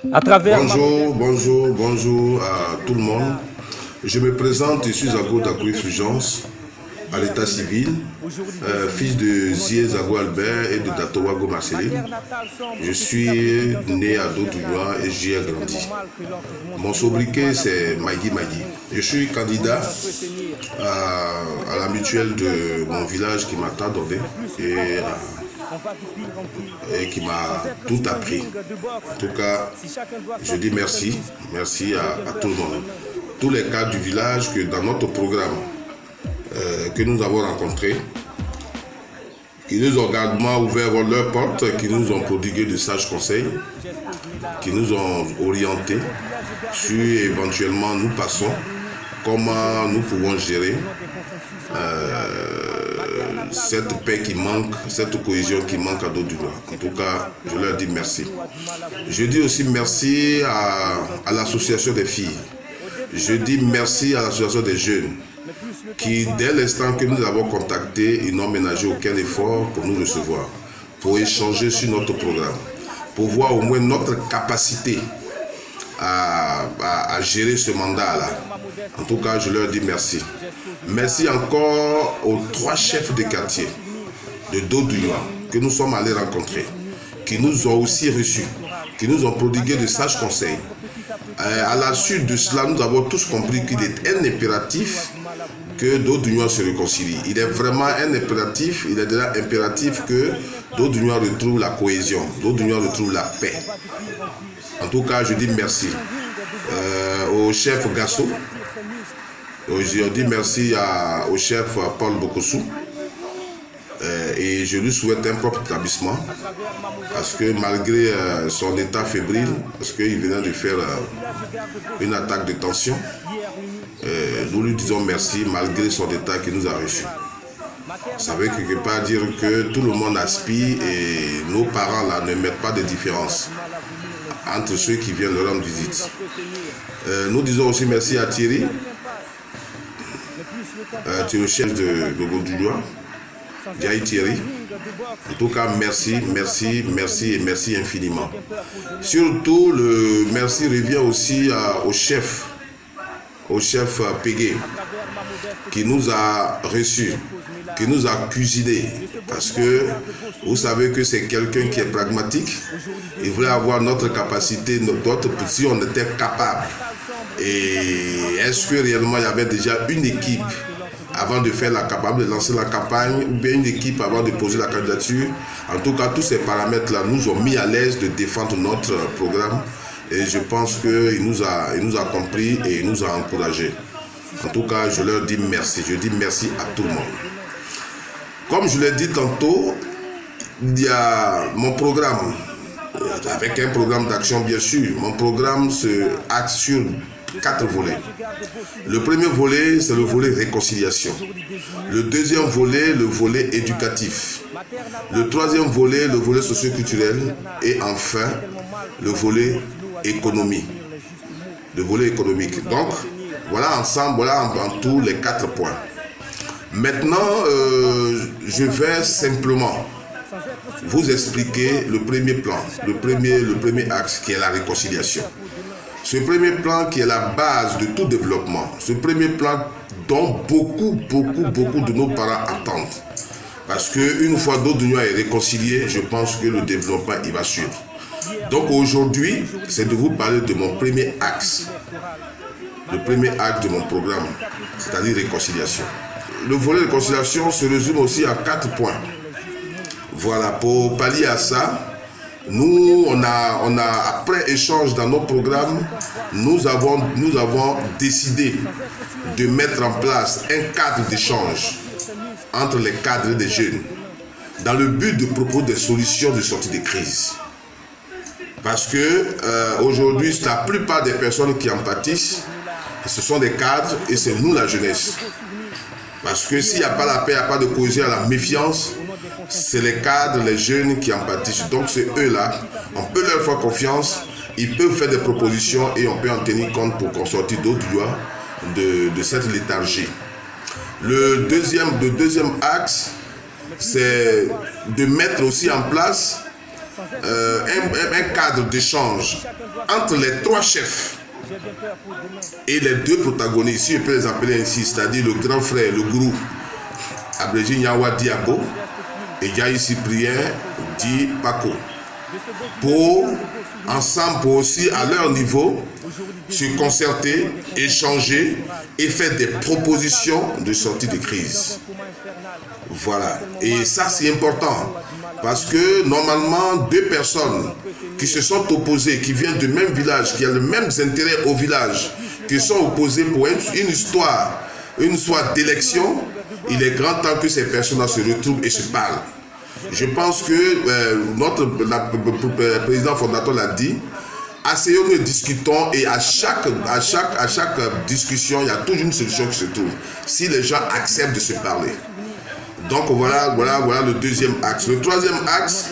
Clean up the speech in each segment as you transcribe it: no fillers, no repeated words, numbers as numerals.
Bonjour à tout le monde. Je me présente, je suis Zago d'Agro Fulgence, à l'état civil, fils de Zié Zago Albert et de Datowago Marceline. Je suis né à Dodouya et j'y ai grandi. Mon sobriquet c'est Magui Magui. Je suis candidat à la mutuelle de mon village qui m'a tant donné et qui m'a tout appris. En tout cas, je dis merci à tout le monde. Tous les cadres du village que dans notre programme que nous avons rencontré, qui nous ont grandement ouvert leurs portes, qui nous ont prodigué de sages conseils, qui nous ont orientés sur éventuellement nous passons, comment nous pouvons gérer cette paix qui manque, cette cohésion qui manque à Dodouya. En tout cas, je leur dis merci. Je dis aussi merci à l'association des filles. Je dis merci à l'association des jeunes qui, dès l'instant que nous avons contacté, ils n'ont ménagé aucun effort pour nous recevoir, pour échanger sur notre programme, pour voir au moins notre capacité à gérer ce mandat-là. En tout cas, je leur dis merci. Merci encore aux 3 chefs de quartier de Dodouya que nous sommes allés rencontrer, qui nous ont aussi reçus, qui nous ont prodigué de sages conseils. À la suite de cela, nous avons tous compris qu'il est un impératif que Dodouya se réconcilie. Il est vraiment un impératif, il est déjà impératif que Dodouya retrouve la cohésion, Dodouya retrouve la paix. En tout cas, je dis merci au chef Gasso. Je dis merci au chef Paul Bokossou. Et je lui souhaite un propre établissement parce que malgré son état fébrile, parce qu'il venait de faire une attaque de tension, nous lui disons merci malgré son état qu'il nous a reçu. Ça veut quelque part dire que tout le monde aspire et nos parents là ne mettent pas de différence entre ceux qui viennent leur rendre visite. Nous disons aussi merci à Thierry, le chef de Dodouya. Diaye Thierry. En tout cas, merci et merci infiniment. Surtout, le merci revient aussi au chef Pégué, qui nous a reçus, qui nous a cuisiné, parce que vous savez que c'est quelqu'un qui est pragmatique. Il voulait avoir notre capacité, si on était capable. Et est-ce que réellement il y avait déjà une équipe avant de faire de lancer la campagne, ou bien une équipe avant de poser la candidature? En tout cas, tous ces paramètres-là nous ont mis à l'aise de défendre notre programme et je pense qu'il nous a compris et il nous a encouragés. En tout cas, je leur dis merci. Je dis merci à tout le monde. Comme je l'ai dit tantôt, il y a mon programme, avec un programme d'action bien sûr. Mon programme se axe sur 4 volets. Le premier volet, c'est le volet réconciliation. Le deuxième volet, le volet éducatif. Le troisième volet, le volet socio-culturel. Et enfin, le volet économie. Le volet économique. Donc, voilà ensemble, voilà en tout les 4 points. Maintenant, je vais simplement vous expliquer le premier plan, le premier axe qui est la réconciliation. Ce premier plan qui est la base de tout développement, ce premier plan dont beaucoup de nos parents attendent. Parce qu'une fois Dodouya est réconcilié, je pense que le développement il va suivre. Donc aujourd'hui, c'est de vous parler de mon premier axe. Le premier axe de mon programme, c'est-à-dire réconciliation. Le volet réconciliation se résume aussi à 4 points. Voilà, pour pallier à ça, nous, après échange dans nos programmes, nous avons décidé de mettre en place un cadre d'échange entre les cadres des jeunes dans le but de proposer des solutions de sortie de crise. Parce que aujourd'hui, la plupart des personnes qui en pâtissent, ce sont des cadres et c'est nous la jeunesse. Parce que s'il n'y a pas la paix, il n'y a pas de cohésion, il y a la méfiance, c'est les cadres, les jeunes qui en pâtissent. Donc c'est eux-là, on peut leur faire confiance, ils peuvent faire des propositions et on peut en tenir compte pour qu'on sorte Dodouya de cette léthargie. Le deuxième axe, c'est de mettre aussi en place un cadre d'échange entre les trois chefs et les deux protagonistes, si je peux les appeler ainsi, c'est-à-dire le grand frère, le gourou, abrégé Nyawa Diabo, et Jaï Cyprien dit Paco, pour ensemble, pour aussi à leur niveau, se concerter, échanger et faire des propositions de sortie de crise. Voilà. Et ça, c'est important. Parce que normalement, deux personnes qui se sont opposées, qui viennent du même village, qui ont les mêmes intérêts au village, qui sont opposées pour une histoire d'élection, il est grand temps que ces personnes se retrouvent et se parlent. Je pense que notre président fondateur l'a dit, asseyons-nous et discutons, et à chaque discussion, il y a toujours une solution qui se trouve, si les gens acceptent de se parler. Donc voilà le deuxième axe. Le troisième axe,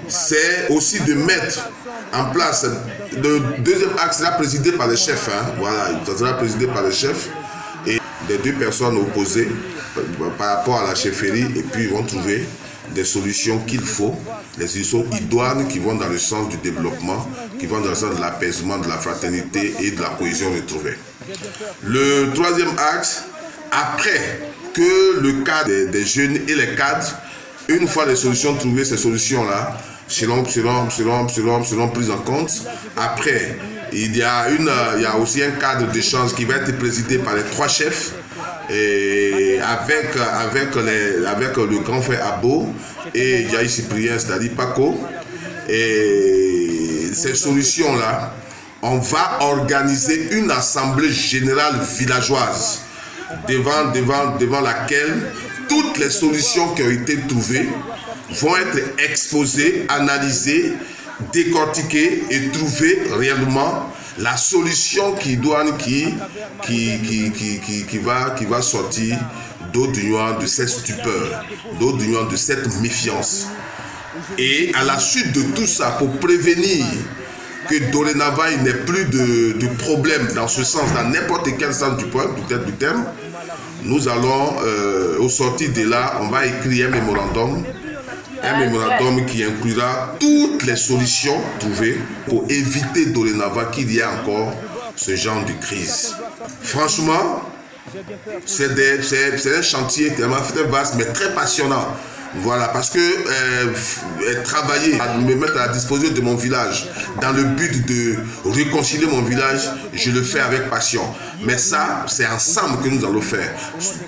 c'est aussi de mettre en place, le deuxième axe sera présidé par les chefs, voilà, il sera présidé par les chefs, et les deux personnes opposées par rapport à la chefferie, et puis ils vont trouver des solutions qu'il faut, des solutions idoines qui vont dans le sens du développement, qui vont dans le sens de l'apaisement, de la fraternité et de la cohésion retrouvée. Le troisième axe, après que le cadre des jeunes et les cadres, une fois les solutions trouvées, ces solutions-là seront prises en compte. Après, il y a aussi un cadre d'échange qui va être présidé par les trois chefs, et avec le grand frère Abo et Jaï Cyprien, c'est-à-dire Paco. Et ces solutions-là, on va organiser une assemblée générale villageoise devant laquelle toutes les solutions qui ont été trouvées vont être exposées, analysées, décortiquées et trouver réellement la solution qui va sortir d'Odounois de cette stupeur, d'Odounois de cette méfiance. Et à la suite de tout ça, pour prévenir que dorénavant il n'y ait plus de problème dans ce sens, dans n'importe quel sens du terme, nous allons, au sortir de là, on va écrire un mémorandum qui inclura toutes les solutions trouvées pour éviter dorénavant qu'il y ait encore ce genre de crise. Franchement, c'est un chantier tellement vaste mais très passionnant. Voilà, parce que travailler, me mettre à la disposition de mon village dans le but de réconcilier mon village, je le fais avec passion. Mais ça, c'est ensemble que nous allons faire,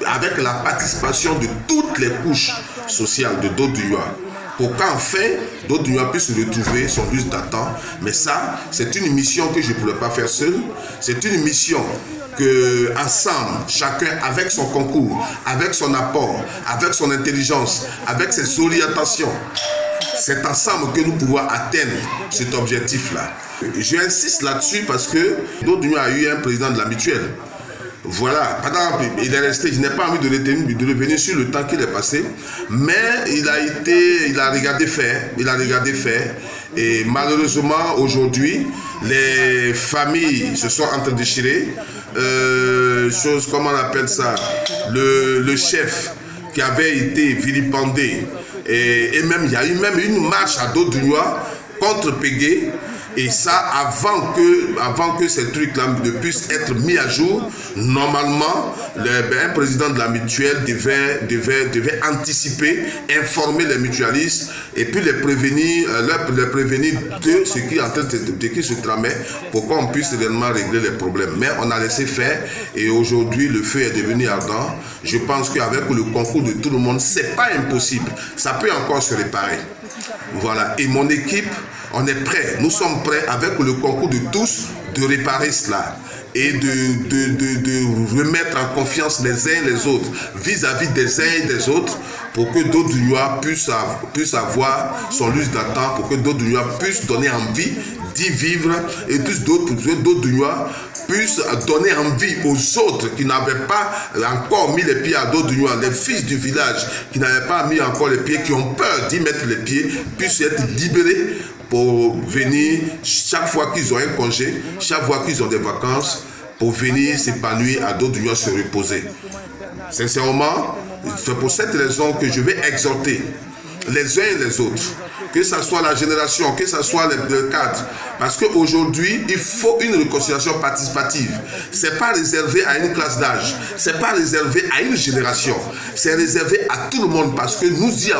avec la participation de toutes les couches sociales de Dodounois, pour qu'enfin Dodounois puisse retrouver son lieu d'attente. Mais ça, c'est une mission que je ne pourrais pas faire seul. C'est une mission que ensemble, chacun avec son concours, avec son apport, avec son intelligence, avec ses orientations, c'est ensemble que nous pouvons atteindre cet objectif-là. J'insiste là-dessus parce que Dodounois a eu un président de la mutuelle. Voilà, pendant il est resté, je n'ai pas envie de revenir sur le temps qu'il est passé, mais il a regardé faire, et malheureusement aujourd'hui, les familles se sont entredéchirées, comment on appelle ça, le chef qui avait été vilipendé, et même il y a eu même une marche à Dodounois contre Pégué. Et ça, avant que ces trucs-là ne puissent être mis à jour, normalement, un président de la mutuelle devait anticiper, informer les mutualistes et puis les prévenir de ce qui est en train de se tramait pour qu'on puisse réellement régler les problèmes. Mais on a laissé faire et aujourd'hui, le feu est devenu ardent. Je pense qu'avec le concours de tout le monde, c'est pas impossible. Ça peut encore se réparer. Voilà. Et mon équipe, on est prêt, nous sommes prêts avec le concours de tous de réparer cela et de remettre en confiance les uns et les autres vis-à-vis des uns et des autres pour que Dodounois puisse avoir son lieu d'attente, pour que Dodounois puisse donner envie d'y vivre et plus d'autres Dodounois puissent donner envie aux autres qui n'avaient pas encore mis les pieds à Dodounois, les fils du village qui n'avaient pas mis encore les pieds, qui ont peur d'y mettre les pieds, puissent être libérés pour venir chaque fois qu'ils ont un congé, chaque fois qu'ils ont des vacances, pour venir s'épanouir à Dodounois, se reposer. Sincèrement, c'est pour cette raison que je vais exhorter les uns et les autres que ce soit la génération, que ce soit le cadre. Parce qu'aujourd'hui, il faut une réconciliation participative. Ce n'est pas réservé à une classe d'âge, ce n'est pas réservé à une génération, c'est réservé à tout le monde parce que nous y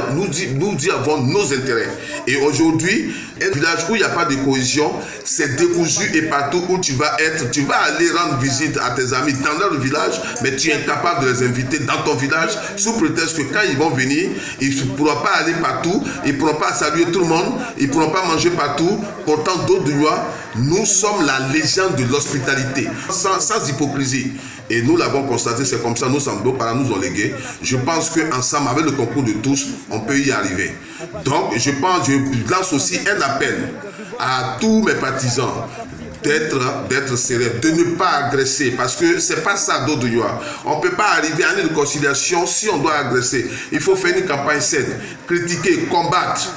avons nos intérêts. Et aujourd'hui, un village où il n'y a pas de cohésion, c'est décousu et partout où tu vas être, tu vas aller rendre visite à tes amis dans leur village, mais tu es incapable de les inviter dans ton village sous prétexte que quand ils vont venir, ils ne pourront pas aller partout, ils ne pourront pas saluer tout le monde, ils ne pourront pas manger partout. Pourtant, d'Odunois, nous sommes la légende de l'hospitalité, sans hypocrisie. Et nous l'avons constaté, c'est comme ça, nos parents nous ont légué. Je pense qu'ensemble, avec le concours de tous, on peut y arriver. Donc, je lance aussi un appel à tous mes partisans d'être sérieux, de ne pas agresser, parce que c'est pas ça d'Odunois. On ne peut pas arriver à une réconciliation si on doit agresser. Il faut faire une campagne saine, critiquer, combattre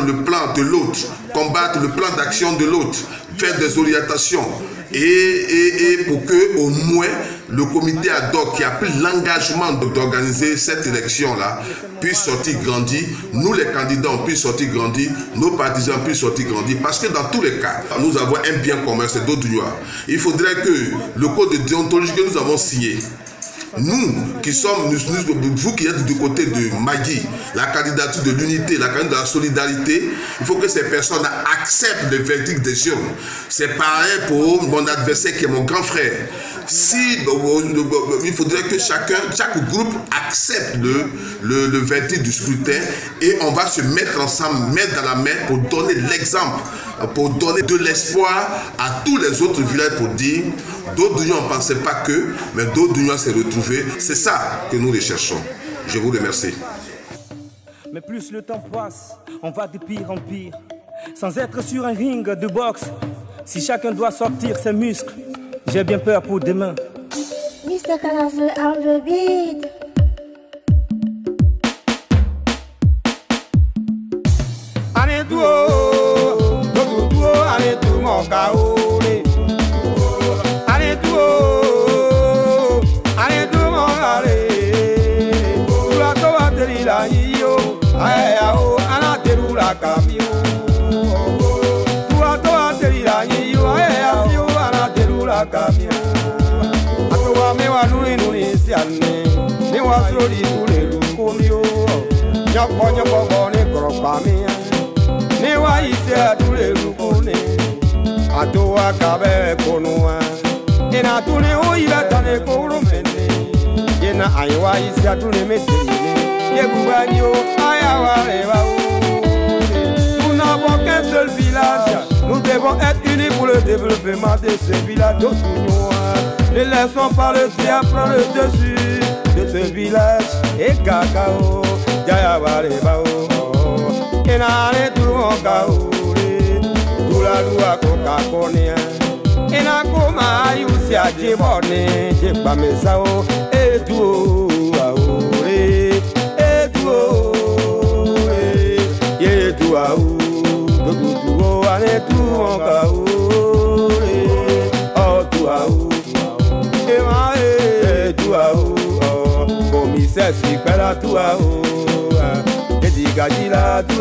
le plan de l'autre, combattre le plan d'action de l'autre, faire des orientations et pour que au moins le comité ad hoc qui a pris l'engagement d'organiser cette élection-là puisse sortir grandi, nous les candidats on puisse sortir grandi, nos partisans puissent sortir grandi, parce que dans tous les cas, nous avons un bien commun, c'est d'Odunois. Il faudrait que le code de déontologie que nous avons signé, nous qui sommes, vous qui êtes du côté de Magui, la candidature de l'unité, la candidature de la solidarité, il faut que ces personnes acceptent le verdict des urnes. C'est pareil pour mon adversaire qui est mon grand frère. Il faudrait que chaque groupe accepte le verdict du scrutin et on va se mettre ensemble, main dans la main pour donner l'exemple, pour donner de l'espoir à tous les autres villages pour dire d'Odunois on ne pensait pas que, mais d'Odunois s'est retrouvé. C'est ça que nous recherchons. Je vous remercie. Mais plus le temps passe, on va de pire en pire. Sans être sur un ring de boxe, si chacun doit sortir ses muscles, j'ai bien peur pour demain. Mr. Canazo on the beat. Allez tout, allez tout mon kaoli. Allez tout, mon allez. Tu la toa de la yo, aye ao, ana teru la camio. Tu la toa de la yo, aye ao, ana teru la camio. Atoa me wa nuni siane, me wa sori ule lukomio. Nyoko ne kropa mia. Ne wa ise adule lukune. Atoa kabe konua. Ena tune o ila tane koro mene. Yena aiwa isi atune metene. Yegubanyo ayawa reba o. Nous n'avons qu'un seul village. Nous devons être unis pour le développement de ce village d'Odunois. Ne laissons pas le diable prendre le dessus de ce village. Et cacao, jayawa reba o. Ena ne tu mon kaouri. Tu la loi coca-conia. Ena koma ayusi ajibone jeba mesao etu aure yetu au dogutu ane tu kaure otu au ema etu au commissaire si pela tu au edigajila tu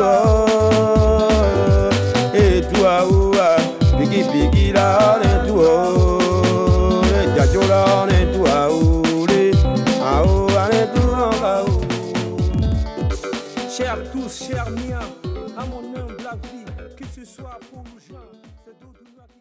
etu au Bigi la ne tu o, jajola ne tu ne tu Chers tous, chers miens, à mon humble avis, que ce soit pour nous, c'est d'Odunois qui